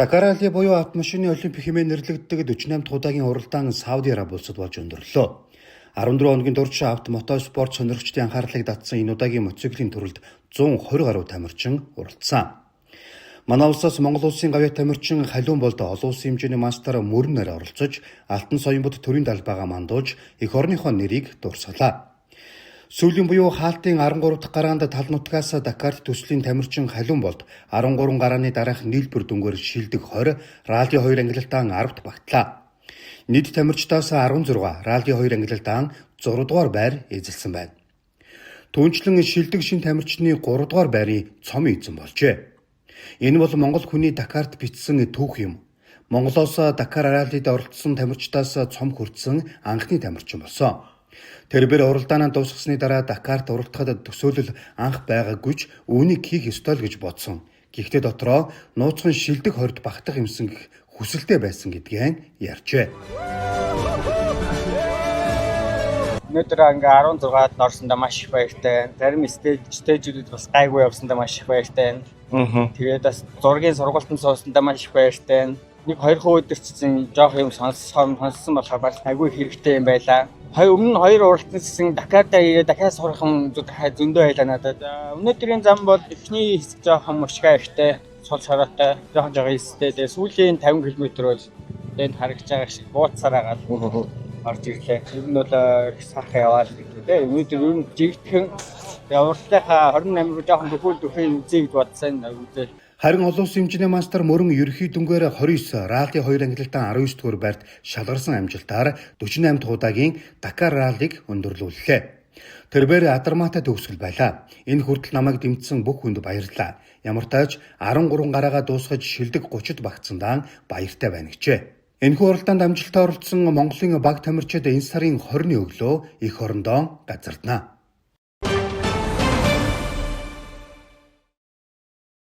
Дакар ралли буюу автомашины олимпик хэмээн нэрлэгддэг 48 дахь удаагийн уралдаан Сауди Араби улсад болж өндөрлөө. 14 хоногийн турш мотоспорт сонирхчдын анхаарлыг татсан энэ удаагийн мотоциклийн төрөлд 120 гаруй тамирчин уралдсан. Манай улсаас Монгол улсын гавьяа тамирчин Халиун болд олон улсын хэмжээний мастер мөрнөр оролцож алтан соёмбод төрийн талбайгаа мандууж эх орныхоо нэрийг дурсгалаа. Сүүлийн буюу хаалтын 13 дахь гараанд тал нутгаас Дакарт төслийн тамирчин Халиун болд 13 гарааны дараах нийлбэр дүнгээр шилдэг 20, ралли 2 ангилалтаа 10-т багтлаа. Нийт тамирчдаас 16, ралли 2 ангилалтаа 6 дугаар байр эзэлсэн байна. Түүнчлэн шилдэг шин тамирчны 3 дугаар байрыг цом эзэн болжээ. Энэ бол Монгол хүний Дакарт бичсэн түүх юм. Монголоос Дакар раллид оролцсон тамирчдаас цом хүртсэн анхны тамирчин болсон. Тэрбээр уралдаанаа дуусгасны дараа Дакарт уралдахад төсөөлөл анх байгаагүйч үүнийг хийх ёстой л гэж бодсон. Гэхдээ дотроо нууцхан шилдэг хорд багтах юмсан гэх хүсэлтэй байсан гэдгийг ярьжээ. Өнөөдөр ингээ 16-ад орсондоо маш их баяртай. Зарим стейжүүдэд бас гайгүй явсандаа маш их баяртай. Тэгээд бас зургийн сургалтанд сууснаа маш их баяртай. Нэг 2 өдөр чинь жоох юм сонссон болохоор бас айгүй хэрэгтэй юм байлаа. Өмнө 2 уралтнаас гэсэн Дакартаа ирээд дахиад сурах юм зөндөө байлаа надад. Өнөөдрийн зам бол эхний хэсэг жоох мөршгөө ихтэй, сул шороотой, жоох эстэй. Тэгээд сүүлийн 50 км бол энд харагдаж байгаа шиг бууцаар агаад орж ирлээ. Ер нь бол сайхан яваад гэдэг. Өнөөдөр ер нь жигдхэн уралдахаа 28 руу жоохон дөхөөл үзье гэж бодсон үгүй. Харин олон улсын хэмжээний мастер мөрөн ерхий дүнгээр 29, ралли 2 ангилалтаа 19 дугаар байрт шалгарсан амжилтаар 48 дахь удаагийн Дакар раллиг өндөрлүүллээ. Тэрбээр Адармаатай төгсгөл байлаа. Энэ хүртэл намайг дэмжсэн бүх хүнд баярлалаа. Ямар тааж 13 гараагаа дуусгаж шилдэг 30-д багтсандаа баяртай байна гэжээ. Энэхүү уралдаанд амжилтаар оролцсон Монголын баг тамирчид энэ сарын 20-ны өглөө эх орондоо газардана.